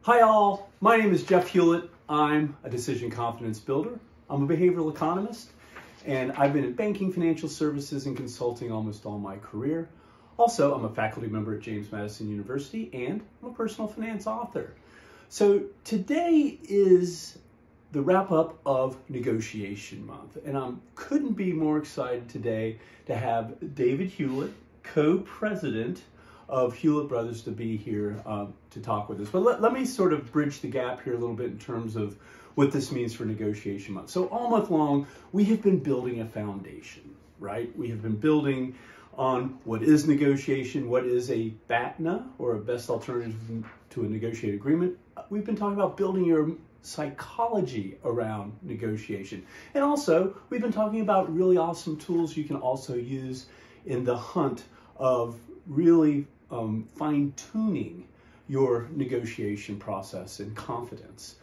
Hi all, my name is Jeff Hulett. I'm a decision confidence builder. I'm a behavioral economist, and I've been in banking, financial services, and consulting almost all my career. Also, I'm a faculty member at James Madison University, and I'm a personal finance author. So today is the wrap up of negotiation month, and I couldn't be more excited today to have David Hulett, co-president of Hulett Brothers, to be here to talk with us. But let me sort of bridge the gap here a little bit in terms of what this means for negotiation month. So all month long, we have been building a foundation, right? We have been building on what is negotiation, what is a BATNA, or a best alternative to a negotiated agreement. We've been talking about building your psychology around negotiation. And also, we've been talking about really awesome tools you can also use in the hunt of really fine-tuning your negotiation process and confidence.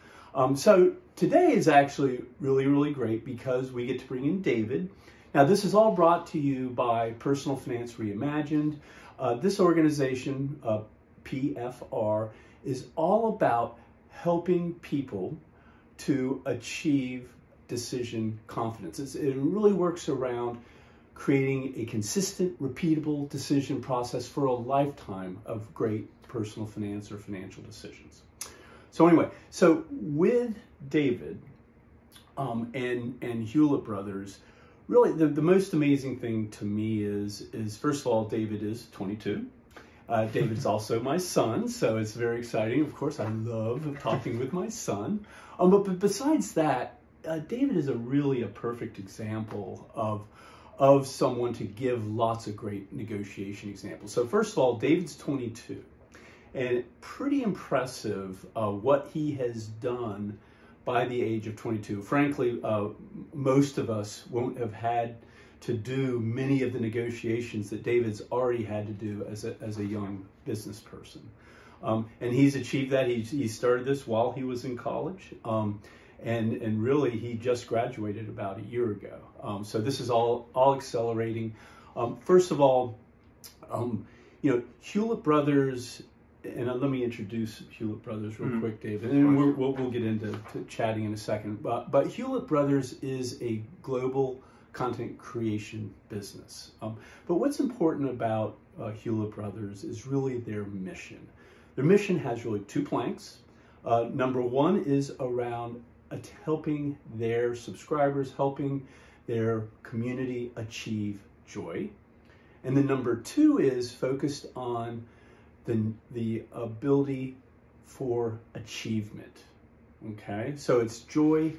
So today is actually really great because we get to bring in David. Now, this is all brought to you by Personal Finance Reimagined. This organization, PFR, is all about helping people to achieve decision confidence. It really works around creating a consistent, repeatable decision process for a lifetime of great personal finance or financial decisions. So anyway, so with David and Hulett Brothers, really the most amazing thing to me is first of all, David is 22. David's also my son, so it's very exciting. Of course, I love talking with my son. But besides that, David is really a perfect example of someone to give lots of great negotiation examples. So first of all, David's 22, and pretty impressive what he has done by the age of 22. Frankly, most of us won't have had to do many of the negotiations that David's already had to do as a young business person. And he's achieved that. He started this while he was in college. And really, he just graduated about a year ago. So this is all accelerating. First of all, Hulett Brothers, and let me introduce Hulett Brothers real quick, David, and we'll get into chatting in a second. But Hulett Brothers is a global content creation business. But what's important about Hulett Brothers is really their mission. Their mission has really two planks. Number one is around helping their subscribers, helping their community achieve joy. And then number two is focused on the ability for achievement. Okay, so it's joy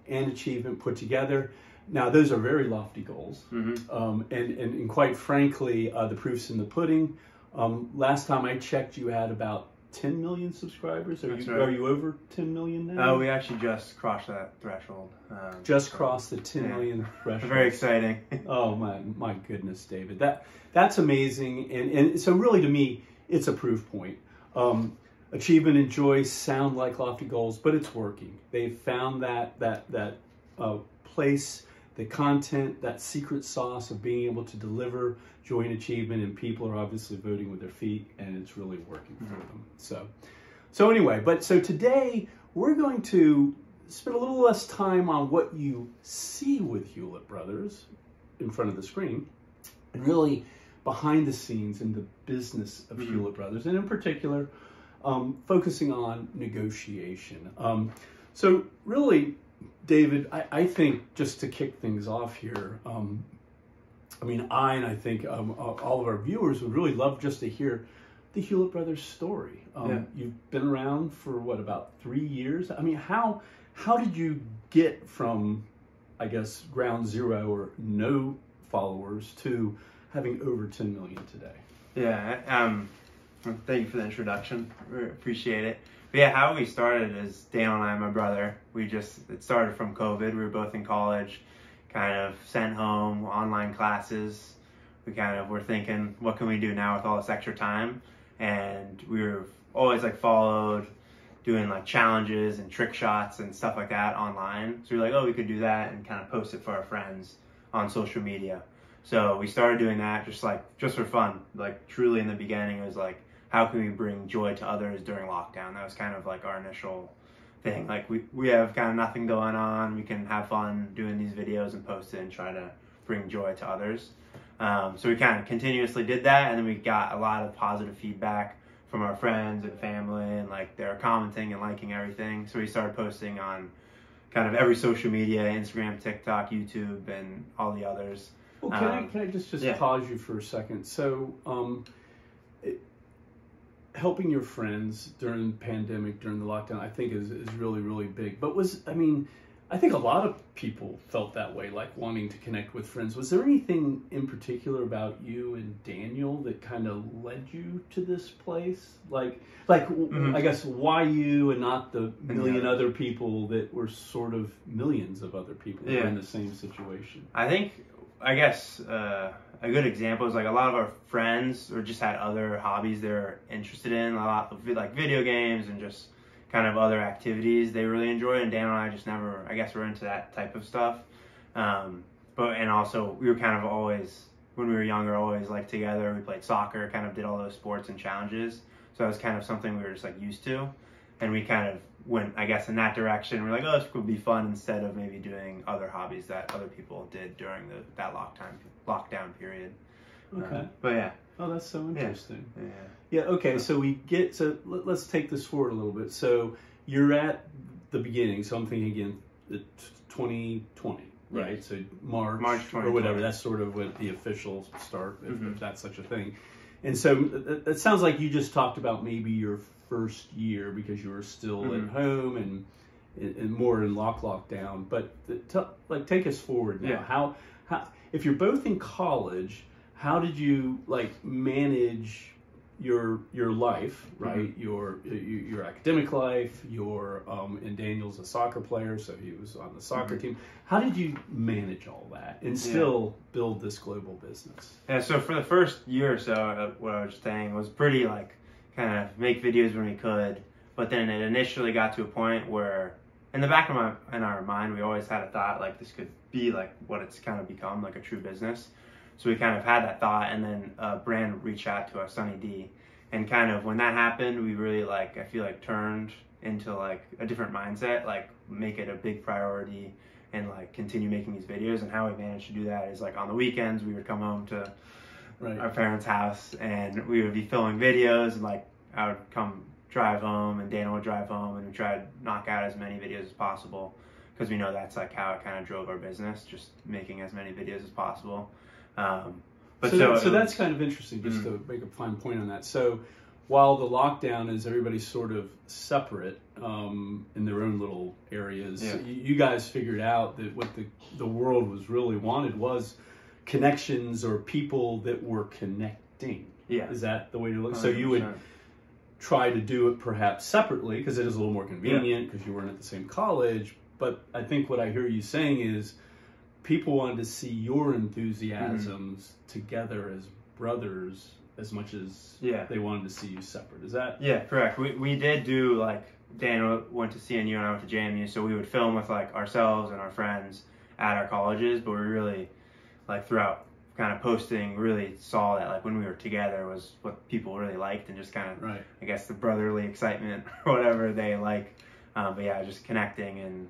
and achievement put together. Now, those are very lofty goals. And quite frankly, the proof's in the pudding. Last time I checked, you had about 10 million subscribers. Are you over 10 million now? We actually just crossed that threshold. Just crossed the 10 million threshold. Very exciting. Oh my goodness, David. That's amazing. And so really to me, it's a proof point. Achievement and joy sound like lofty goals, but it's working. They've found that place, the content, that secret sauce of being able to deliver joy and achievement, and people are obviously voting with their feet, and it's really working for them. So anyway, so today we're going to spend a little less time on what you see with Hulett Brothers in front of the screen, and really behind the scenes in the business of Hulett Brothers, and in particular, focusing on negotiation. So really, David, I think just to kick things off here, I think all of our viewers would really love just to hear the Hulett Brothers story. You've been around for what, about 3 years? I mean, how did you get from, I guess, ground zero or no followers to having over 10 million today? Yeah, thank you for the introduction. We appreciate it. But yeah, how we started is Daniel and I, my brother, it started from COVID. We were both in college, kind of sent home, online classes. We kind of were thinking, what can we do now with all this extra time? And we were always followed doing challenges and trick shots and stuff like that online. So we were like, oh, we could do that and kind of post it for our friends on social media. So we started doing that just for fun. Truly in the beginning, it was how can we bring joy to others during lockdown? That was kind of like our initial thing. Like we have kind of nothing going on. We can have fun doing these videos and post it and try to bring joy to others. So we kind of continuously did that, and then we got a lot of positive feedback from our friends and family, and like they're commenting and liking everything. So we started posting on kind of every social media, Instagram, TikTok, YouTube, and all the others. Well, can I just pause you for a second? So, helping your friends during the pandemic, during the lockdown, I think is really, really big. But I think a lot of people felt that way, like wanting to connect with friends. Was there anything in particular about you and Daniel that kind of led you to this place? Like I guess why you and not the million other people that were sort of millions of other people who were in the same situation? I guess a good example is like a lot of our friends or just had other hobbies they're interested in, a lot of like video games and just kind of other activities they really enjoy, and Dan and I just never, I guess, were into that type of stuff. And also we were kind of always, when we were younger, always like together. We played soccer, kind of did all those sports and challenges. So that was kind of something we were just like used to, and we kind of went, I guess, in that direction. We're like, oh, this would be fun instead of maybe doing other hobbies that other people did during that lockdown period. Okay. But yeah. Oh, that's so interesting. Yeah. Okay. So let's take this forward a little bit. So you're at the beginning. So I'm thinking again, 2020, right? Yes. So March 2020. or whatever. That's sort of what the official start, if that's such a thing. And so it sounds like you just talked about maybe your first year because you were still at home and more in lockdown. But take us forward now. Yeah. How if you're both in college, how did you manage your life, right? Your academic life, and Daniel's a soccer player, so he was on the soccer team. How did you manage all that and still build this global business? Yeah, so for the first year or so, what I was saying was pretty kind of make videos when we could, but then it initially got to a point where in the back of our mind, we always had a thought like this could be like what it's kind of become, like a true business. So we kind of had that thought, and then a brand reached out to us, Sunny D, and kind of when that happened, we really I feel like turned into a different mindset, make it a big priority and continue making these videos. And how we managed to do that is on the weekends we would come home to our parents' house and we would be filming videos, and I would drive home and Dana would drive home, and we try to knock out as many videos as possible because we know that's how it kind of drove our business, just making as many videos as possible. So that's kind of interesting, just to make a fine point on that. So while the lockdown is everybody's sort of separate in their own little areas, you guys figured out that what the world was really wanted was connections or people that were connecting. Yeah. Is that the way to look? 100%. So you would try to do it perhaps separately because it is a little more convenient because you weren't at the same college. But I think what I hear you saying is people wanted to see your enthusiasms together as brothers as much as they wanted to see you separate. Is that? Yeah, correct. We did do Dan went to CNU and I went to JMU, so we would film with ourselves and our friends at our colleges, but we really throughout kind of posting really saw that when we were together was what people really liked, and just kind of I guess the brotherly excitement or whatever they like. But yeah, just connecting, and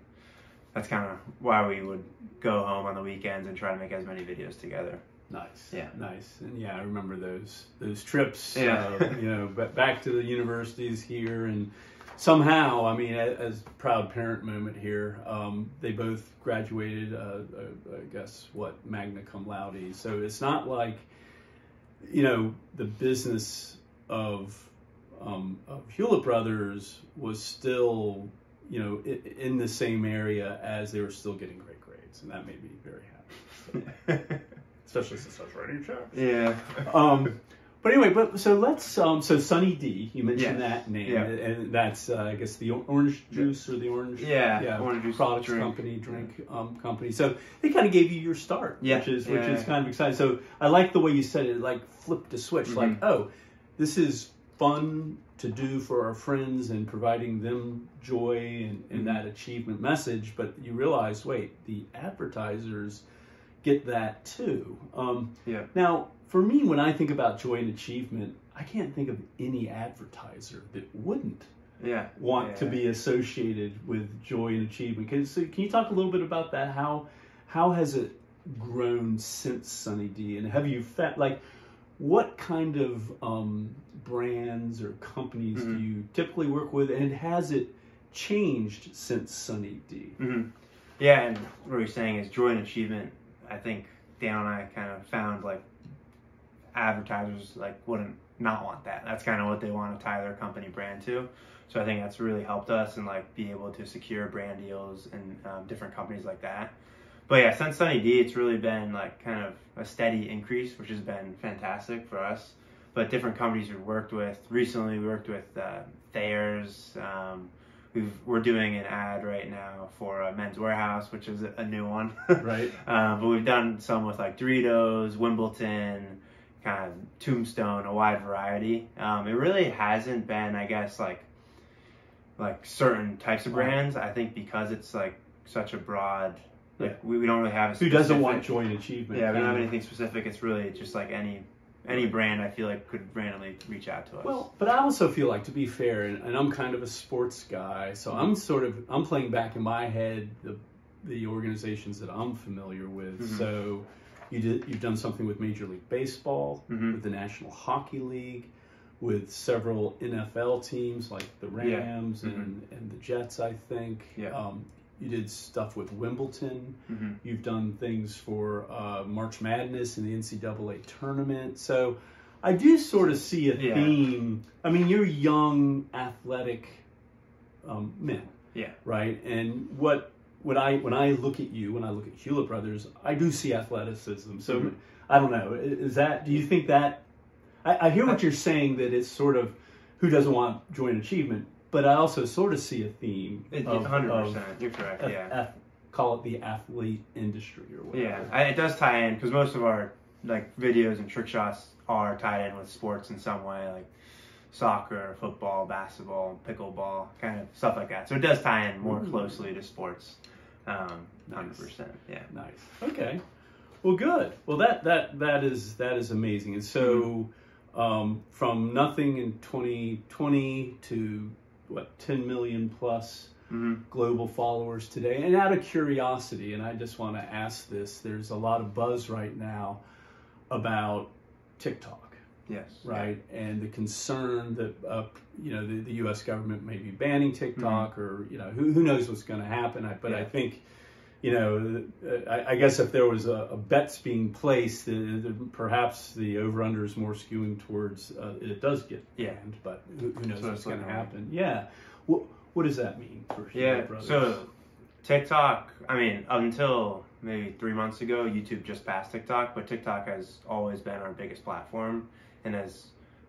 that's kind of why we would go home on the weekends and try to make as many videos together. Nice. Yeah. Nice. And I remember those trips, Yeah. Back to the universities here, and somehow, I mean, as proud parent moment here, they both graduated, I guess, magna cum laude. So it's not like, the business of Hulett Brothers was still, in the same area as they were still getting great grades, and that made me very happy. So, especially since I was writing checks. Yeah. But anyway, so let's, so Sunny D, you mentioned that name, Yeah. and that's, I guess, the orange juice or the orange orange juice products drink company. So they kind of gave you your start, which is kind of exciting. So I like the way you said it, flipped a switch, oh, this is fun to do for our friends and providing them joy and that achievement message. But you realize, wait, the advertisers get that too. Yeah. Now, for me, when I think about joy and achievement, I can't think of any advertiser that wouldn't want to be associated with joy and achievement. Can you talk a little bit about that? How has it grown since Sunny D? And have you found, like, what kind of brands or companies do you typically work with, and has it changed since Sunny D? Yeah, and what you're saying is joy and achievement. I think Dan and I kind of found like advertisers like wouldn't not want that. That's kind of what they want to tie their company brand to. So I think that's really helped us and like be able to secure brand deals and different companies like that. But yeah, since Sunny D, it's really been like kind of a steady increase, which has been fantastic for us. But different companies we've worked with recently, we worked with Thayer's. We're doing an ad right now for Men's Warehouse, which is a new one. Right. But we've done some with like Doritos, Wimbledon, kind of Tombstone, a wide variety. It really hasn't been, I guess, like certain types of brands. I think because it's like such a broad, like we don't really have a specific, who doesn't want joy and achievement? Yeah, we don't have anything specific. It's really just like any brand I feel like could randomly reach out to us. Well, but I also feel like, to be fair, and I'm kind of a sports guy, so I'm playing back in my head the organizations that I'm familiar with. So you've done something with Major League Baseball, with the National Hockey League, with several NFL teams like the Rams and the Jets, I think. Yeah. You did stuff with Wimbledon. You've done things for March Madness and the NCAA tournament. So I do sort of see a theme. I mean, you're young, athletic men. Yeah. Right? And when I look at you, when I look at Hulett Brothers, I do see athleticism. So I don't know. Do you think that, I hear what you're saying, that it's sort of who doesn't want joy and achievement, but I also sort of see a theme. 100%. You're correct. Call it the athlete industry or whatever. Yeah, it does tie in because most of our like videos and trick shots are tied in with sports in some way, like soccer, football, basketball, pickleball, kind of stuff like that. So it does tie in more closely to sports. 100%. Yeah. Nice. Okay. Well, good. Well, that is amazing. And so from nothing in 2020 to 10 million plus global followers today. And out of curiosity, and I just want to ask this, there's a lot of buzz right now about TikTok. Yes. Right. Yeah. And the concern that the U.S. government may be banning TikTok, or who knows what's going to happen. But I think I guess if there was a bets being placed, perhaps the over/under is more skewing towards it does get banned, but who knows what's going to happen. Yeah. What does that mean for Hulett Brothers? So TikTok, I mean, until maybe 3 months ago, YouTube just passed TikTok, but TikTok has always been our biggest platform, and has,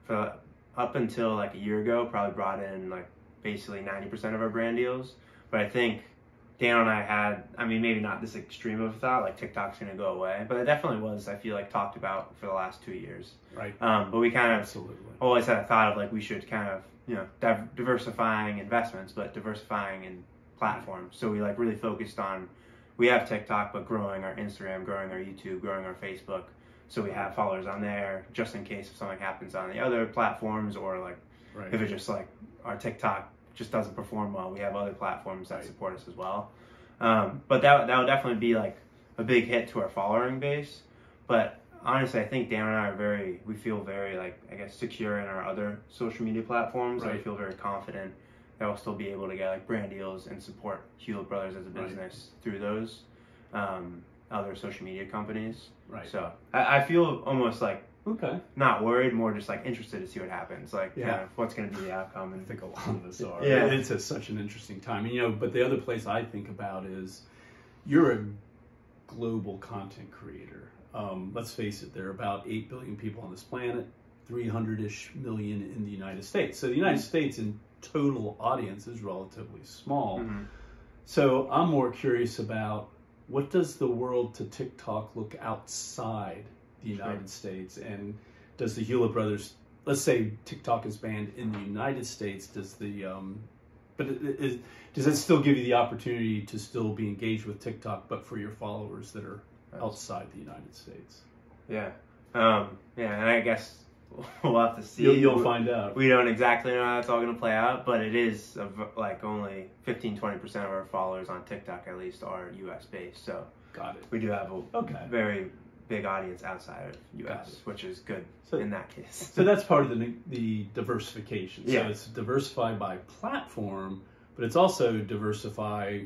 up until like a year ago, probably brought in like basically 90% of our brand deals. But I think Dan and I had, I mean, maybe not this extreme of a thought, like TikTok's going to go away, but it definitely was, I feel like, talked about for the last 2 years. Right. But we kind of always had a thought of like we should kind of, diversifying investments, but diversifying in platforms. So we like really focused on, we have TikTok, but growing our Instagram, growing our YouTube, growing our Facebook. So we have followers on there just in case if something happens on the other platforms, or like if it's just like our TikTok just doesn't perform well, we have other platforms that support us as well. But that would definitely be like a big hit to our following base. But honestly, I think Dan and I we feel very like, I guess, secure in our other social media platforms. Right. I feel very confident that we'll still be able to get like brand deals and support Hulett Brothers as a business through those other social media companies. Right. So I feel almost like not worried, more just like interested to see what happens, like kind of what's going to be the outcome. And I think a lot of us are. Yeah, it's such an interesting time. But the other place I think about is you're a global content creator. Let's face it, there are about 8 billion people on this planet, 300-ish million in the United States. So the United States in total audience is relatively small. So I'm more curious about, what does the world to TikTok look outside the United States? And does the Hulett Brothers, let's say TikTok is banned in the United States, does it still give you the opportunity to still be engaged with TikTok, but for your followers that are outside the United States. Yeah. Yeah, and I guess we'll have to see. You'll find out. We don't exactly know how it's all going to play out, but it is like only 15-20% of our followers on TikTok at least are U.S. based. So got it. We do have a very big audience outside of U.S., which is good in that case. So that's part of the diversification. So yeah. It's diversified by platform, but it's also diversify,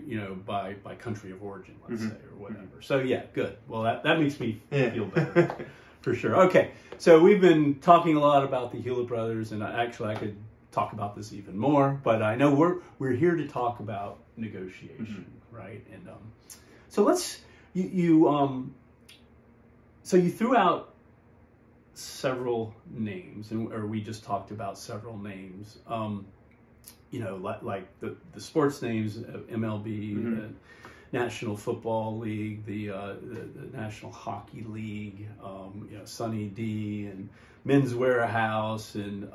by country of origin, let's say, or whatever. So yeah, good. Well, that makes me feel better. For sure. Okay, so we've been talking a lot about the Hulett Brothers, and actually I could talk about this even more, but I know we're here to talk about negotiation, right? And so let's so you threw out several names, or we just talked about several names. Like the sports names, MLB. National Football League, the National Hockey League, Sunny D, and Men's Warehouse, and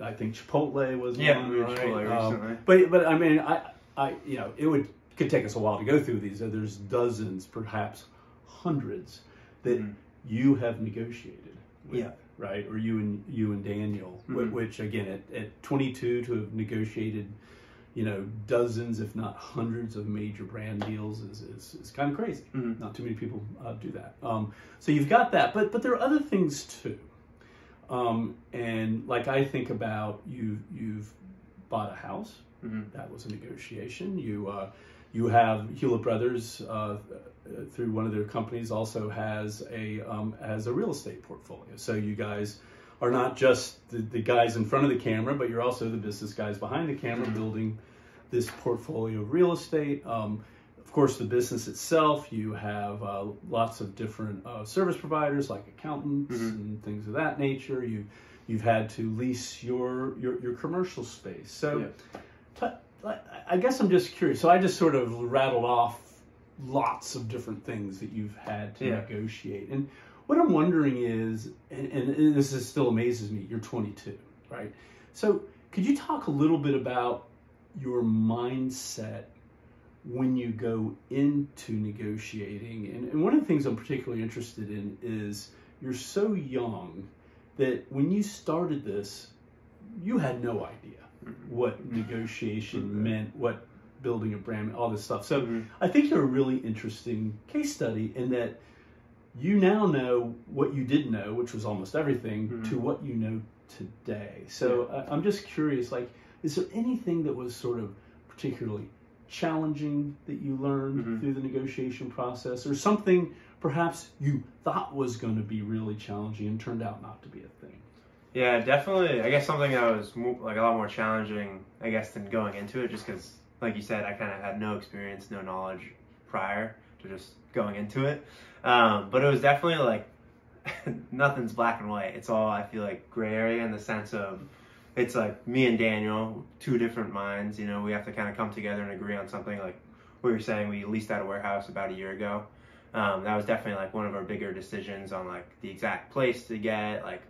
I think Chipotle was one, right? Chipotle recently. But I mean, I it could take us a while to go through these. There's dozens, perhaps hundreds, that you have negotiated with, right? Or you and Daniel, which again at 22 to have negotiated, dozens, if not hundreds of major brand deals is kind of crazy. Not too many people do that. So you've got that, but there are other things too. And like I think about you've bought a house. That was a negotiation. You have Hulett Brothers through one of their companies also has a real estate portfolio. So you guys are not just the guys in front of the camera, but you're also the business guys behind the camera building this portfolio of real estate. Of course, the business itself, you have lots of different service providers like accountants and things of that nature. You've had to lease your commercial space. So I guess I'm just curious. So I just sort of rattled off lots of different things that you've had to negotiate. And what I'm wondering is, and this still amazes me, you're 22, right? So could you talk a little bit about your mindset when you go into negotiating? And one of the things I'm particularly interested in is you're so young that when you started this, you had no idea what negotiation meant, what building a brand, all this stuff. So I think you're a really interesting case study in that you now know what you didn't know, which was almost everything, to what you know today. So I'm just curious, like, is there anything that was sort of particularly challenging that you learned through the negotiation process, or something perhaps you thought was going to be really challenging and turned out not to be a thing? Yeah, definitely. I guess something that was like a lot more challenging, I guess, than going into it, just because, like you said, I kind of had no experience, no knowledge prior to just going into it. But it was definitely like nothing's black and white. It's all, I feel like, gray area in the sense of it's like me and Daniel, two different minds. We have to kind of come together and agree on something. Like we were saying, we leased out a warehouse about a year ago. That was definitely like one of our bigger decisions on like the exact place to get, like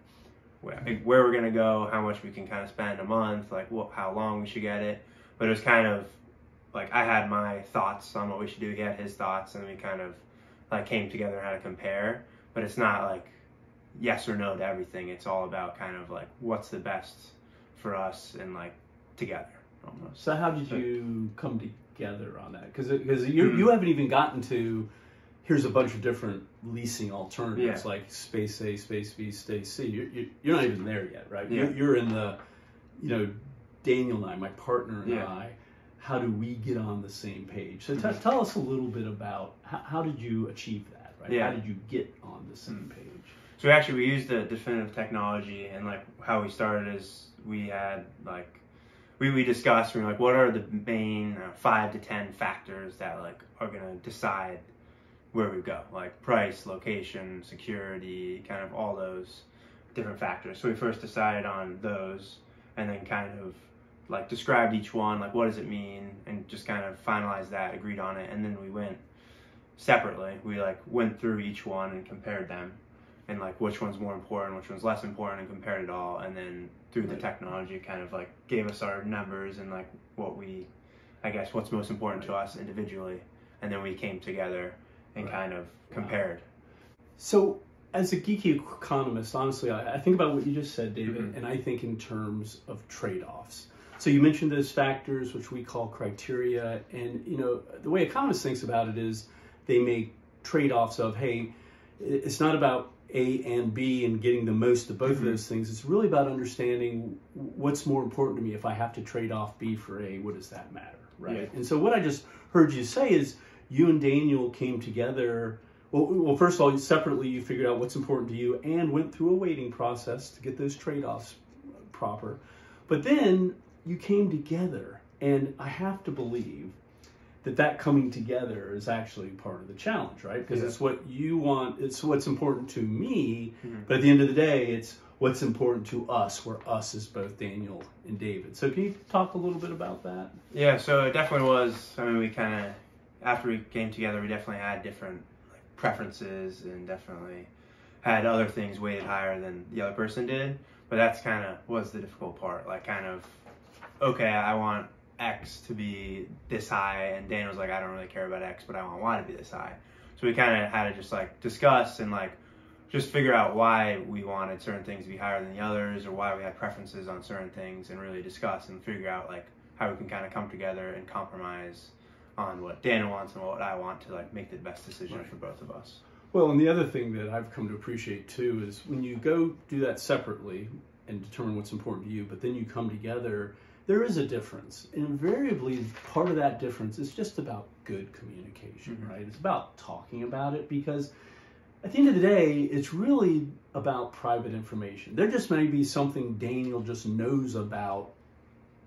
where we're gonna go, how much we can kind of spend a month, like how long we should get it. But it was kind of like I had my thoughts on what we should do, he had his thoughts, and we kind of like came together and had to compare. But it's not like yes or no to everything. It's all about kind of like what's the best for us and like together almost. So how did you come together on that? Because you haven't even gotten to here's a bunch of different leasing alternatives like space A, space B, space C. You're not even there yet, right? You're in the, Daniel and I, my partner and I, how do we get on the same page? So tell us a little bit about how did you achieve that, right? How did you get on the same page? So we used the definitive technology, and like how we started is we had like, we discussed, we were like, what are the main 5 to 10 factors that like are gonna decide where we go, like price, location, security, kind of all those different factors. So we first decided on those, and then kind of like described each one, like what does it mean, and just kind of finalized that, agreed on it, and then we went separately. We like went through each one and compared them, and like which one's more important, which one's less important, and compared it all, and then through the technology kind of like gave us our numbers and like what's most important to us individually, and then we came together and kind of compared. So as a geeky economist, honestly, I think about what you just said, David, and I think in terms of trade-offs. So you mentioned those factors, which we call criteria, and the way economists thinks about it is they make trade-offs of, hey, it's not about A and B and getting the most of both of those things. It's really about understanding what's more important to me. If I have to trade off B for A, what does that matter, right? Yeah. And so what I just heard you say is you and Daniel came together. Well, first of all, separately, you figured out what's important to you and went through a weighting process to get those trade-offs proper. But then you came together, and I have to believe that coming together is actually part of the challenge, right? Because it's what you want, it's what's important to me, but at the end of the day, it's what's important to us, where us is both Daniel and David. So can you talk a little bit about that? Yeah, so it definitely was, I mean, we kind of, after we came together, we definitely had different preferences and definitely had other things weighted higher than the other person did, but that's kind of was the difficult part, like kind of, okay, I want X to be this high, and Dan was like, I don't really care about X, but I want Y to be this high. So we kind of had to just like discuss and like just figure out why we wanted certain things to be higher than the others, or why we had preferences on certain things, and really discuss and figure out like how we can kind of come together and compromise on what Dan wants and what I want to like make the best decision for both of us. Well, and the other thing that I've come to appreciate too is when you go do that separately and determine what's important to you, but then you come together, there is a difference. And invariably, part of that difference is just about good communication, right? It's about talking about it, because at the end of the day, it's really about private information. There just may be something Daniel just knows about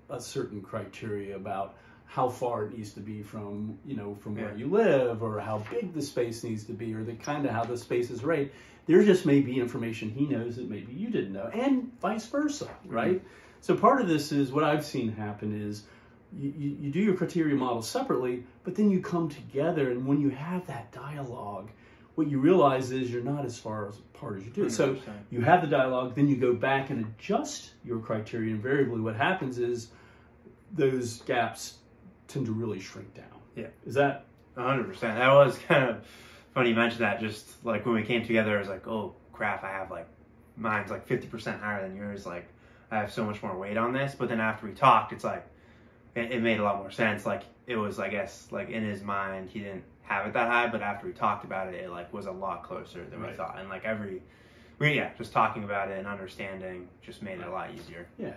a certain criteria, about how far it needs to be from, from where you live, or how big the space needs to be, or the kind of how the space is rated. There just may be information he knows that maybe you didn't know, and vice versa, right? So part of this is what I've seen happen is you do your criteria model separately, but then you come together, and when you have that dialogue, what you realize is you're not as far apart as you do. 100%. So you have the dialogue, then you go back and adjust your criteria. Invariably, what happens is those gaps tend to really shrink down. Yeah. Is that 100%? That was kind of funny you mentioned that. Just like when we came together, I was like, oh crap, I have like, mine's like 50% higher than yours. Like I have so much more weight on this. But then after we talked, it's like, it made a lot more sense. Like it was, I guess, like in his mind, he didn't have it that high, but after we talked about it, it like was a lot closer than we thought. And like just talking about it and understanding just made it a lot easier. Yeah.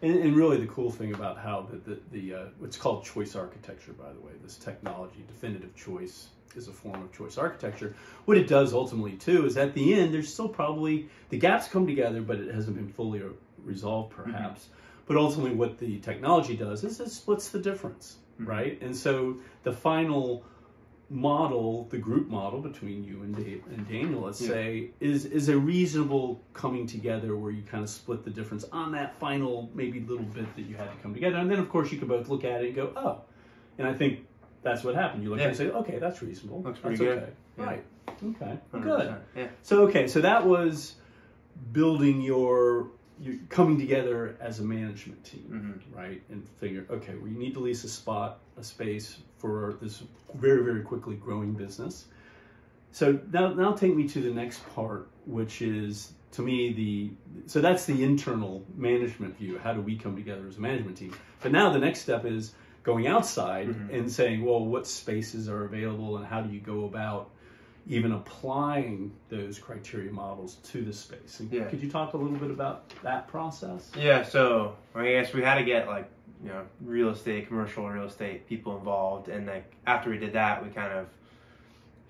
And really the cool thing about how the what's called choice architecture, by the way, this technology, definitive choice is a form of choice architecture. What it does ultimately too is at the end, there's still probably, the gaps come together, but it hasn't been fully resolved perhaps. But ultimately what the technology does is it splits the difference, right? And so the final model, the group model between you and Daniel, let's say, is a reasonable coming together where you kind of split the difference on that final maybe little bit that you had to come together. And then of course you can both look at it and go, oh, and I think that's what happened. You look at it and say, okay, that's reasonable. Looks pretty good. Okay. Yeah. Right. Okay. 100%. Good. Yeah. So that was building you're coming together as a management team, right? And figure, okay, we need to lease a space for this very, very quickly growing business. So now take me to the next part, which is, to me, so that's the internal management view. How do we come together as a management team? But now the next step is going outside and saying, well, what spaces are available and how do you go about even applying those criteria models to the space? And could you talk a little bit about that process? Yeah, so I guess we had to get like, real estate, commercial real estate people involved. And like after we did that, we kind of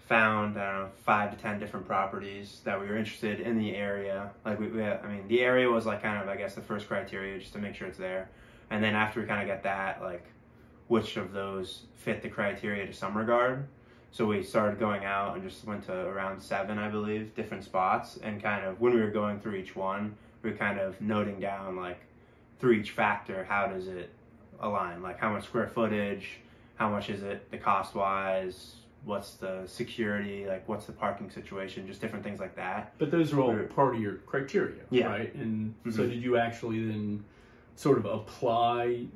found, 5 to 10 different properties that we were interested in the area. Like the area was like kind of, I guess, the first criteria, just to make sure it's there. And then after we kind of got that, like which of those fit the criteria to some regard. So we started going out and just went to around 7, I believe, different spots. And kind of when we were going through each one, we were kind of noting down like through each factor, how does it align? Like how much square footage, how much is it, the cost wise, what's the security, like what's the parking situation, just different things like that. But those are all part of your criteria, right? And so did you actually then sort of apply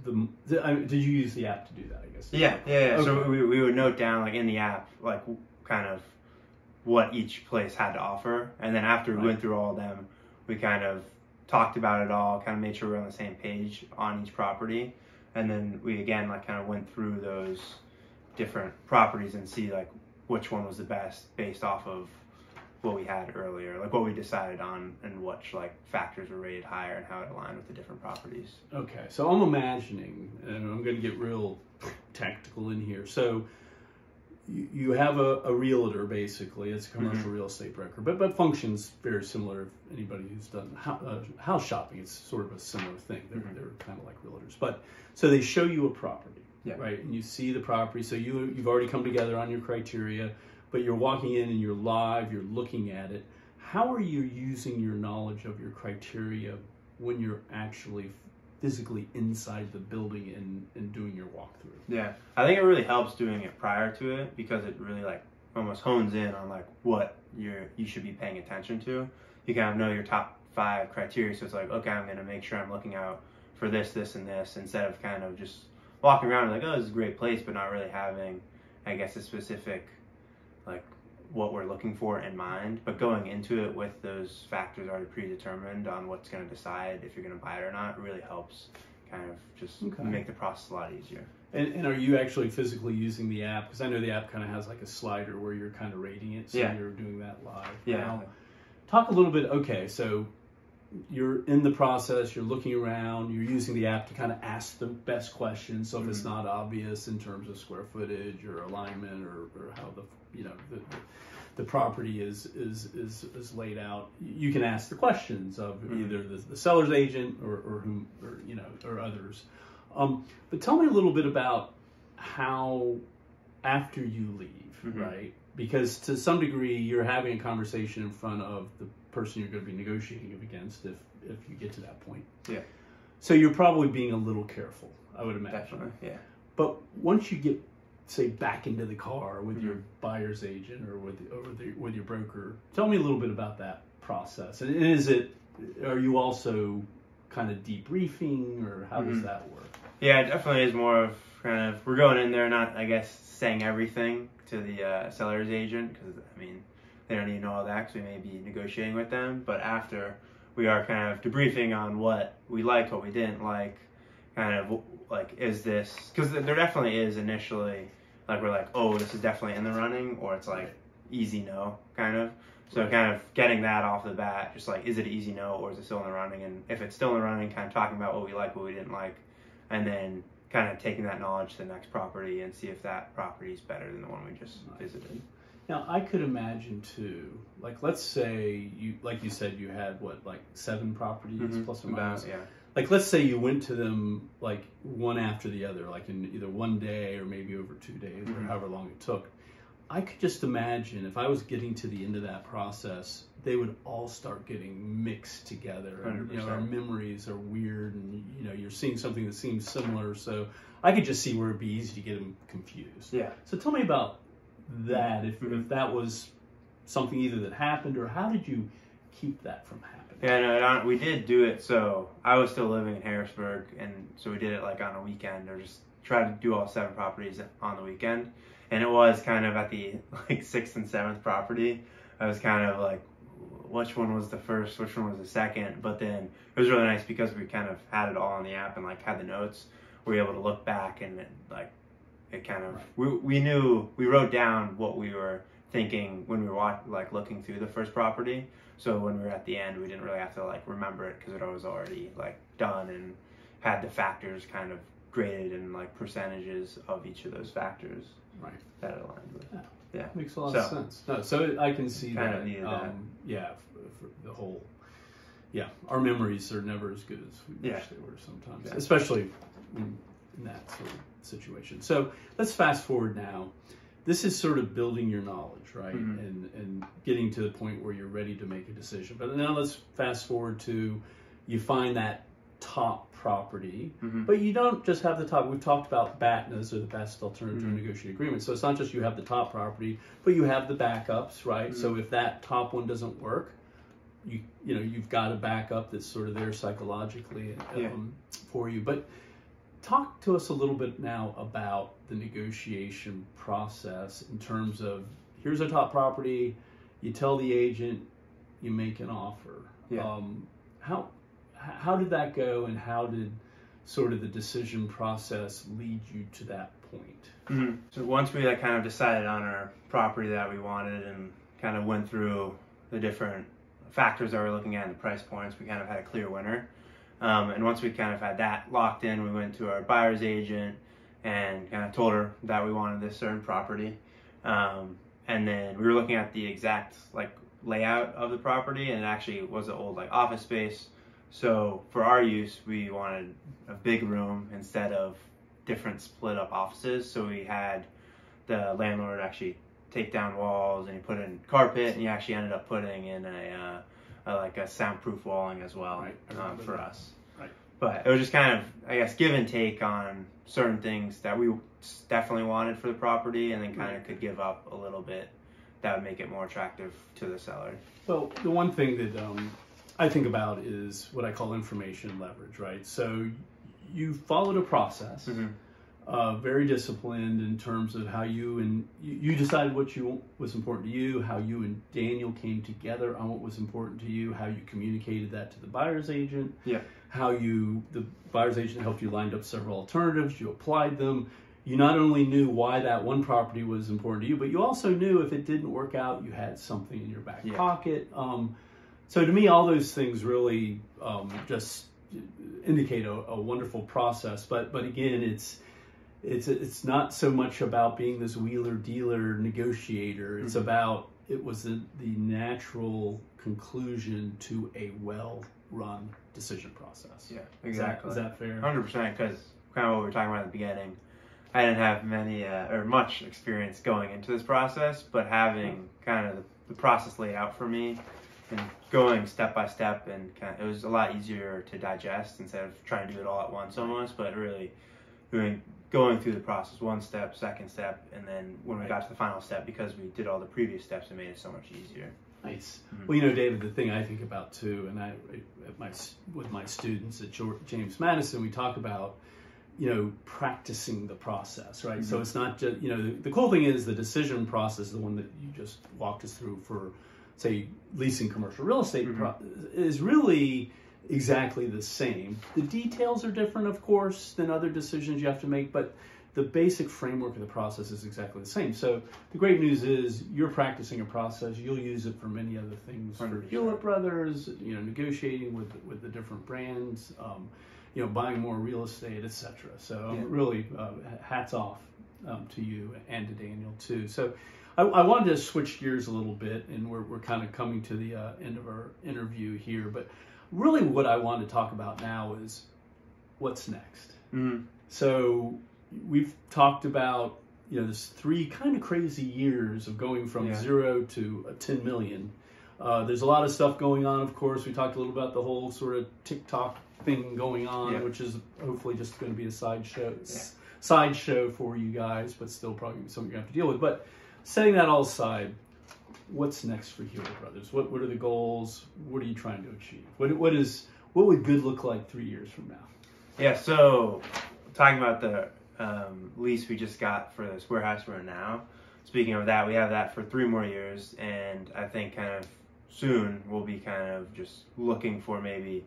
did you use the app to do that, I guess? Yeah. Okay. So we would note down like in the app, like kind of what each place had to offer. And then after we went through all of them, we kind of talked about it all, kind of made sure we're on the same page on each property. And then we again like kind of went through those different properties and see like which one was the best based off of what we had earlier, like what we decided on and which like factors were rated higher and how it aligned with the different properties. Okay, so I'm imagining, and I'm going to get real tactical in here. So you have a realtor, basically. It's a commercial real estate broker, but functions very similar. If anybody who's done house shopping, it's sort of a similar thing. They're kind of like realtors. But so they show you a property, right? And you see the property. So you've already come together on your criteria, but you're walking in and you're live. You're looking at it. How are you using your knowledge of your criteria when you're actually physically inside the building and doing your walkthrough? Yeah, I think it really helps doing it prior to it, because it really like almost hones in on like what you should be paying attention to. You kind of know your top 5 criteria, so it's like, okay, I'm going to make sure I'm looking out for this, this, and this, instead of kind of just walking around like, oh, this is a great place, but not really having, I guess, a specific like what we're looking for in mind. But going into it with those factors already predetermined on what's going to decide if you're going to buy it or not really helps kind of just make the process a lot easier. And are you actually physically using the app? Because I know the app kind of has like a slider where you're kind of rating it, so you're doing that live. Yeah. Now, talk a little bit, okay, so you're in the process, you're looking around, you're using the app to kind of ask the best questions. So if it's not obvious in terms of square footage or alignment or how the property is laid out, you can ask the questions of either the seller's agent or others. But tell me a little bit about how after you leave, right? Because to some degree you're having a conversation in front of the person you're going to be negotiating against if you get to that point. Yeah. So you're probably being a little careful, I would imagine. Definitely, yeah. But once you get, say, back into the car with your buyer's agent or with your broker, tell me a little bit about that process. And are you also kind of debriefing, or how does that work? Yeah, it definitely is more of kind of, we're going in there not, I guess, saying everything to the seller's agent, because, I mean, they don't even know all that because we may be negotiating with them. But after, we are kind of debriefing on what we liked, what we didn't like, kind of like, is this, because there definitely is initially, like, we're like, oh, this is definitely in the running, or it's like easy no, kind of. So kind of getting that off the bat, just like, is it easy no, or is it still in the running? And if it's still in the running, kind of talking about what we like, what we didn't like, and then kind of taking that knowledge to the next property and see if that property is better than the one we just visited. Now, I could imagine too, like, let's say you, like you said, you had what, like 7 properties plus or minus. Yeah. Like, let's say you went to them like one after the other, like in either one day or maybe over 2 days or however long it took. I could just imagine if I was getting to the end of that process, they would all start getting mixed together. And, our memories are weird, and you're seeing something that seems similar. So I could just see where it'd be easy to get them confused. Yeah. So tell me about that. If that was something either that happened, or how did you keep that from happening? Yeah, no, we did do it. So I was still living in Harrisburg, and so we did it like on a weekend, or just try to do all 7 properties on the weekend. And it was kind of at the like 6th and 7th property, I was kind of like, which one was the first, which one was the second? But then it was really nice because we kind of had it all on the app and like had the notes. We were able to look back and it kind of, we wrote down what we were thinking when we were looking through the first property. So when we were at the end, we didn't really have to like remember it because it was already like done and had the factors kind of graded and like percentages of each of those factors. Right. That aligned with. Yeah. Makes a lot of sense. No, so I can see kind that. Of needed that. Yeah, for the whole. Yeah, our memories are never as good as we wish they were sometimes, especially in that sort of situation. So let's fast forward now. This is sort of building your knowledge, right? And getting to the point where you're ready to make a decision. But now let's fast forward to you find that top property, but you don't just have the top. We've talked about BATNAs, or the best alternative to a negotiated agreement. So it's not just you have the top property, but you have the backups, right? So if that top one doesn't work, you've got a backup that's sort of there psychologically for you. But talk to us a little bit now about the negotiation process in terms of here's a top property, you tell the agent, you make an offer. Yeah. How did that go, and how did sort of the decision process lead you to that point? Mm-hmm. So once we kind of decided on our property that we wanted and kind of went through the different factors that we're looking at and the price points, we kind of had a clear winner. And once we kind of had that locked in, we went to our buyer's agent and kind of told her that we wanted this certain property. And then we were looking at the exact layout of the property, and it actually was an old office space. So for our use, we wanted a big room instead of different split up offices. So we had the landlord actually take down walls, and he put in carpet, and he actually ended up putting in a soundproof walling as well, right, for us. Right. But it was just kind of, I guess, give and take on certain things that we definitely wanted for the property, and then kind of could give up a little bit that would make it more attractive to the seller. Well, the one thing that I think about is what I call information leverage, right? So you followed a process, very disciplined in terms of how you decided what was important to you, how you and Daniel came together on what was important to you, how you communicated that to the buyer's agent, how the buyer's agent helped you line up several alternatives, you applied them. You not only knew why that one property was important to you, but you also knew if it didn't work out, you had something in your back pocket. So to me, all those things really just indicate a wonderful process. But again, it's not so much about being this wheeler dealer negotiator. It's about, it was the natural conclusion to a well-run decision process. Yeah, exactly. Is that fair? 100%, because kind of what we were talking about at the beginning, I didn't have much experience going into this process, but having kind of the process laid out for me and going step by step, and it was a lot easier to digest instead of trying to do it all at once almost, but really going through the process, one step, second step, and then when we got to the final step, because we did all the previous steps, it made it so much easier. Nice. Well, David, the thing I think about too, and with my students at James Madison, we talk about practicing the process, right? So it's not just, the cool thing is the decision process, the one that you just walked us through for, say, leasing commercial real estate, is really exactly the same. The details are different, of course, than other decisions you have to make, but the basic framework of the process is exactly the same. So the great news is you're practicing a process. You'll use it for many other things, for Hulett Brothers, negotiating with the different brands, buying more real estate, etc. So really, hats off to you and to Daniel too. So I wanted to switch gears a little bit, and we're kind of coming to the end of our interview here. But really, what I want to talk about now is what's next. So we've talked about this 3 kind of crazy years of going from 0 to 10 million. There's a lot of stuff going on, of course. We talked a little about the whole sort of TikTok thing going on, which is hopefully just going to be a sideshow for you guys, but still probably something you have to deal with. But setting that all aside, what's next for Hulett Brothers? What are the goals? What are you trying to achieve? What would good look like 3 years from now? Yeah, so talking about the lease we just got for this warehouse we're in now, speaking of that, we have that for 3 more years, and I think kind of soon we'll be kind of just looking for maybe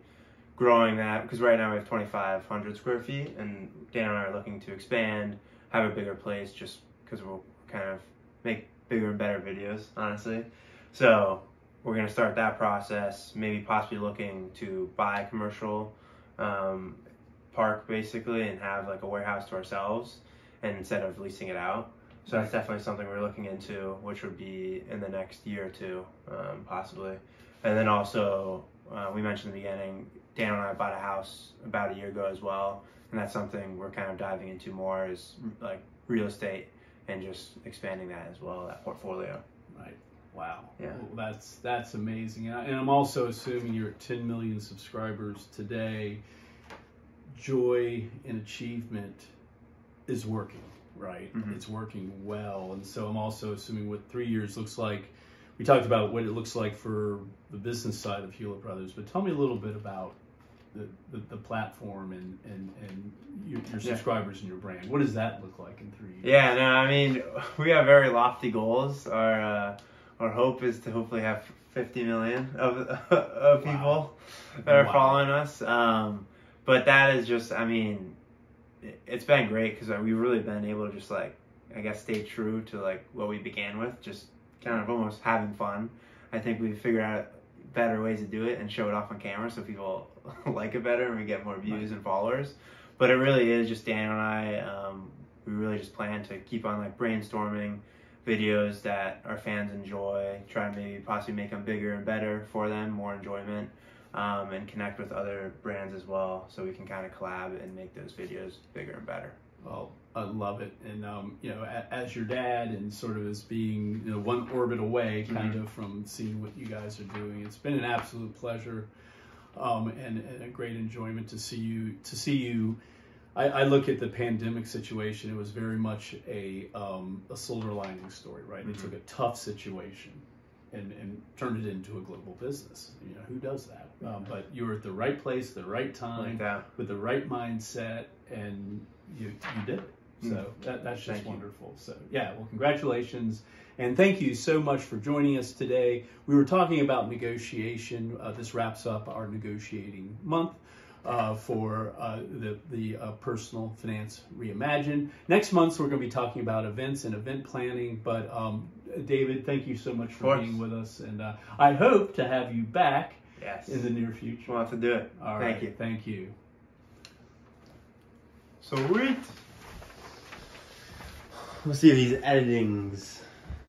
growing that, because right now we have 2,500 square feet, and Dan and I are looking to expand, have a bigger place, just because we'll kind of make bigger and better videos, honestly. So we're going to start that process, maybe possibly looking to buy a commercial park basically, and have a warehouse to ourselves, and instead of leasing it out. So that's definitely something we're looking into, which would be in the next year or 2, possibly. And then also, we mentioned in the beginning, Dan and I bought a house about a year ago as well, and that's something we're kind of diving into more, is real estate and just expanding that as well, that portfolio. Right. Wow. Yeah. Well, that's amazing. And I'm also assuming you're at 10 million subscribers today. Joy and achievement is working, right? It's working well. And so I'm also assuming what 3 years looks like. We talked about what it looks like for the business side of Hulett Brothers, but tell me a little bit about the platform and your subscribers and your brand. What does that look like in 3 years? Yeah, no, I mean, we have very lofty goals. Our hope is to hopefully have 50 million of people that are following us. But that is just, I mean, it's been great because we've really been able to just like, I guess, stay true to like what we began with, just kind of almost having fun. I think we've figured out better ways to do it and show it off on camera so people like it better and we get more views and followers. But it really is just Daniel and I, we really just plan to keep on like brainstorming videos that our fans enjoy, try to maybe possibly make them bigger and better for them, more enjoyment, and connect with other brands as well so we can kind of collab and make those videos bigger and better. Well, I love it. And, you know, as your dad and sort of as being, you know, one orbit away kind of from seeing what you guys are doing, it's been an absolute pleasure and a great enjoyment to see you. I look at the pandemic situation, it was very much a silver lining story, right? They took a tough situation and turned it into a global business. You know, who does that? But you were at the right place, the right time, with the right mindset, and you did it. So that's just wonderful. So yeah, well, congratulations. And thank you so much for joining us today. We were talking about negotiation. This wraps up our negotiating month for the Personal Finance Reimagined. Next month, we're going to be talking about events and event planning. But David, thank you so much for being with us. And I hope to have you back in the near future. We'll have to do it. All right. Thank you. Thank you. Sweet. Let's see these editings.